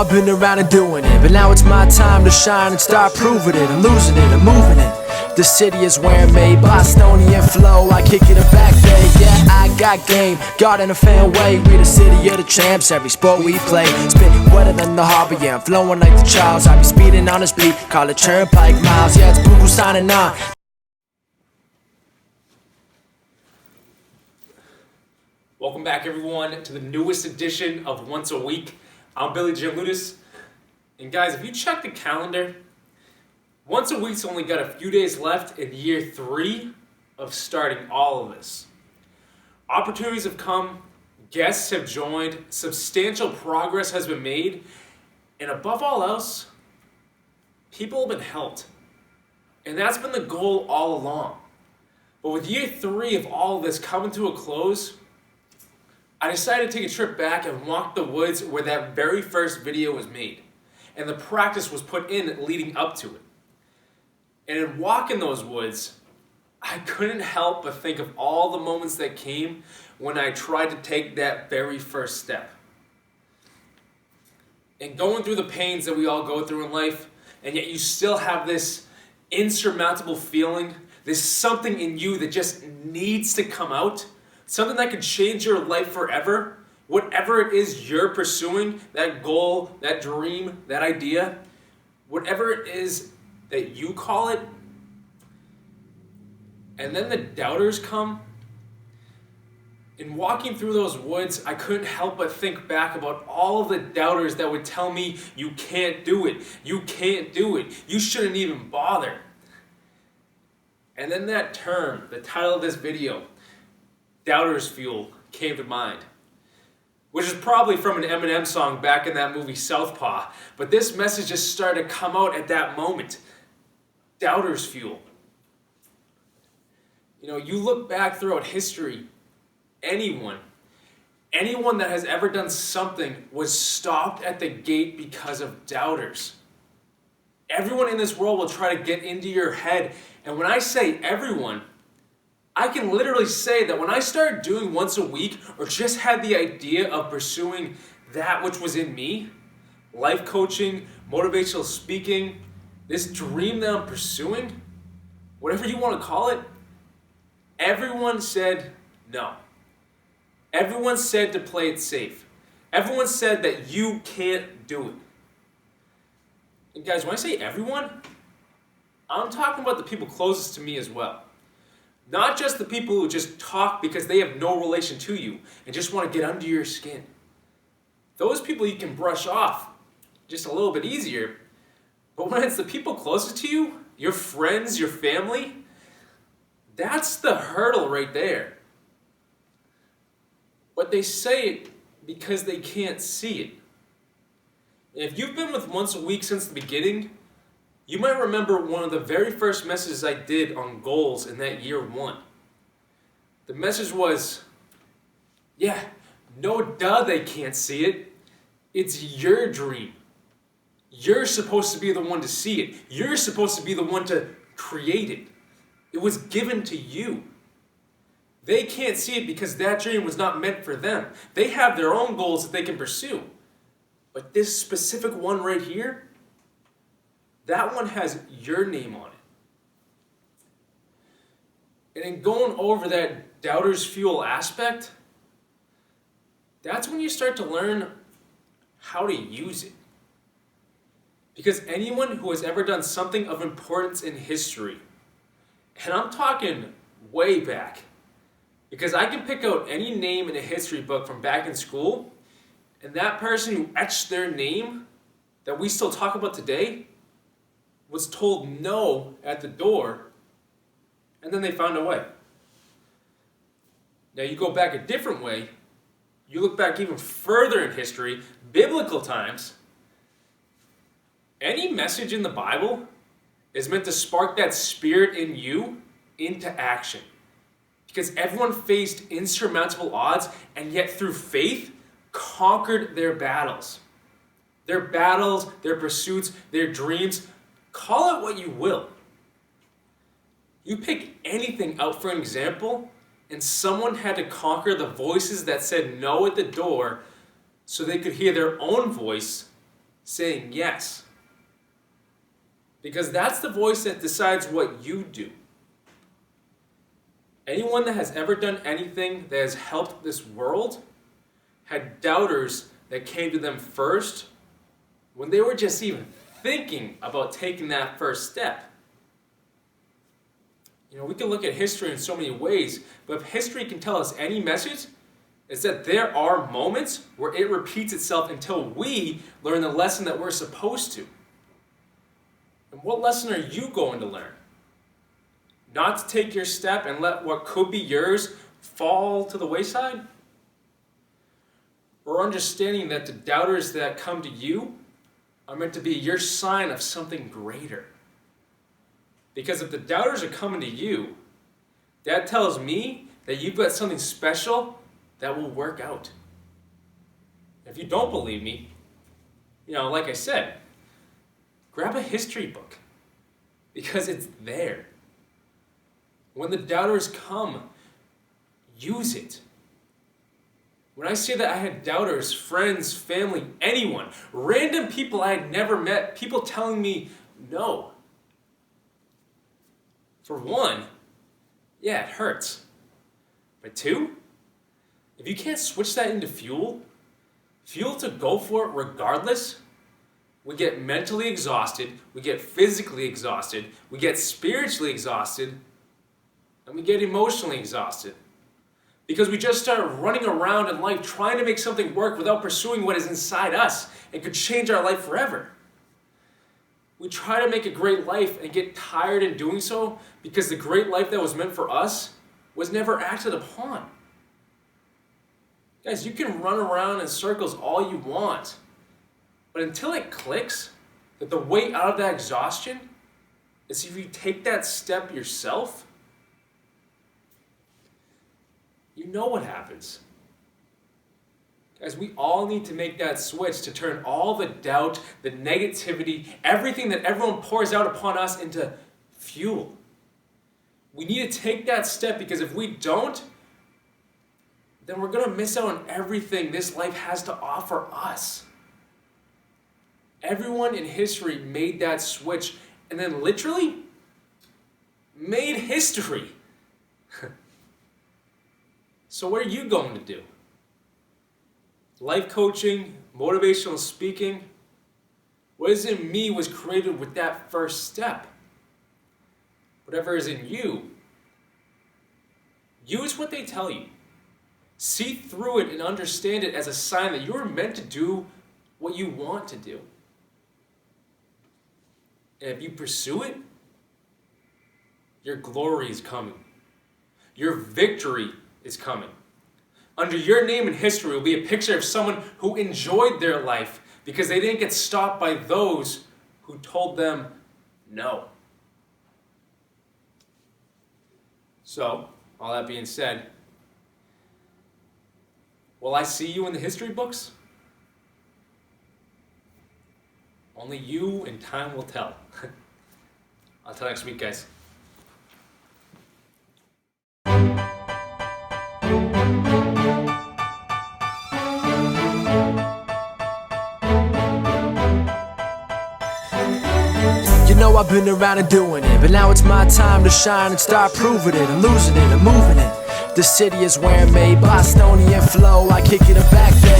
I've been around and doing it, but now it's my time to shine and start proving it. I'm losing it, I'm moving it. The city is where I'm made, Bostonian flow, I kick it a back day. Yeah, I got game, God in a fan way. We the city of the champs, every sport we play. Spit wetter than the harbor, yeah, I'm flowing like the Charles. I be speeding on this beat, call it turnpike miles. Yeah, it's Boo signing on. Welcome back, everyone, to the newest edition of Once a Week. I'm Billy Giannouloudis. And guys, if you check the calendar, Once a Week's only got a few days left in year 3 of starting all of this. Opportunities have come, guests have joined, substantial progress has been made, and above all else, people have been helped. And that's been the goal all along. But with year 3 of all of this coming to a close, I decided to take a trip back and walk the woods where that very first video was made. And the practice was put in leading up to it. And in walking those woods, I couldn't help but think of all the moments that came when I tried to take that very first step. And going through the pains that we all go through in life, and yet you still have this insurmountable feeling, there's something in you that just needs to come out. Something that could change your life forever. Whatever it is you're pursuing, that goal, that dream, that idea, whatever it is that you call it, and then the doubters come. In walking through those woods, I couldn't help but think back about all of the doubters that would tell me, you can't do it, you can't do it, you shouldn't even bother. And then that term, the title of this video, Doubter's Fuel, came to mind, which is probably from an Eminem song back in that movie Southpaw, but this message just started to come out at that moment. Doubter's Fuel. You know, you look back throughout history, anyone that has ever done something was stopped at the gate because of doubters. Everyone in this world will try to get into your head, and when I say everyone, I can literally say that when I started doing Once a Week, or just had the idea of pursuing that which was in me, life coaching, motivational speaking, this dream that I'm pursuing, whatever you want to call it, everyone said no. Everyone said to play it safe. Everyone said that you can't do it. And guys, when I say everyone, I'm talking about the people closest to me as well. Not just the people who just talk because they have no relation to you and just want to get under your skin. Those people you can brush off just a little bit easier. But when it's the people closest to you, your friends, your family, that's the hurdle right there. But they say it because they can't see it. And if you've been with Once a Week since the beginning, you might remember one of the very first messages I did on goals in that year 1. The message was, yeah, no duh they can't see it. It's your dream. You're supposed to be the one to see it. You're supposed to be the one to create it. It was given to you. They can't see it because that dream was not meant for them. They have their own goals that they can pursue. But this specific one right here, that one has your name on it. And in going over that doubter's fuel aspect, that's when you start to learn how to use it. Because anyone who has ever done something of importance in history, and I'm talking way back, because I can pick out any name in a history book from back in school, and that person who etched their name that we still talk about today was told no at the door, and then they found a way. Now you go back a different way, you look back even further in history, biblical times, any message in the Bible is meant to spark that spirit in you into action. Because everyone faced insurmountable odds, and yet through faith, conquered their battles. Their battles, their pursuits, their dreams, call it what you will. You pick anything out for an example, and someone had to conquer the voices that said no at the door so they could hear their own voice saying yes. Because that's the voice that decides what you do. Anyone that has ever done anything that has helped this world had doubters that came to them first when they were just even thinking about taking that first step. You know, we can look at history in so many ways, but if history can tell us any message, it's that there are moments where it repeats itself until we learn the lesson that we're supposed to. And what lesson are you going to learn? Not to take your step and let what could be yours fall to the wayside? Or understanding that the doubters that come to you are meant to be your sign of something greater? Because if the doubters are coming to you, that tells me that you've got something special that will work out. If you don't believe me, you know, like I said, grab a history book, because it's there. When the doubters come, use it. When I say that I had doubters, friends, family, anyone, random people I had never met, people telling me no. For one, yeah, it hurts. But two, if you can't switch that into fuel to go for it regardless, we get mentally exhausted, we get physically exhausted, we get spiritually exhausted, and we get emotionally exhausted. Because we just start running around in life trying to make something work without pursuing what is inside us and could change our life forever. We try to make a great life and get tired in doing so because the great life that was meant for us was never acted upon. Guys, you can run around in circles all you want, but until it clicks that the way out of that exhaustion is if you take that step yourself, you know what happens. Guys, we all need to make that switch to turn all the doubt, the negativity, everything that everyone pours out upon us into fuel. We need to take that step, because if we don't, then we're going to miss out on everything this life has to offer us. Everyone in history made that switch and then literally made history. So what are you going to do? Life coaching, motivational speaking, what is in me was created with that first step. Whatever is in you, use what they tell you. See through it and understand it as a sign that you're meant to do what you want to do. And if you pursue it, your glory is coming. Your victory is coming. Under your name in history will be a picture of someone who enjoyed their life because they didn't get stopped by those who told them no. So, all that being said, will I see you in the history books? Only you and time will tell. Until next week, guys. You know I've been around and doing it, but now it's my time to shine and start proving it. I'm losing it, I'm moving it. The city is where I'm made, Bostonian flow, I kick it back there.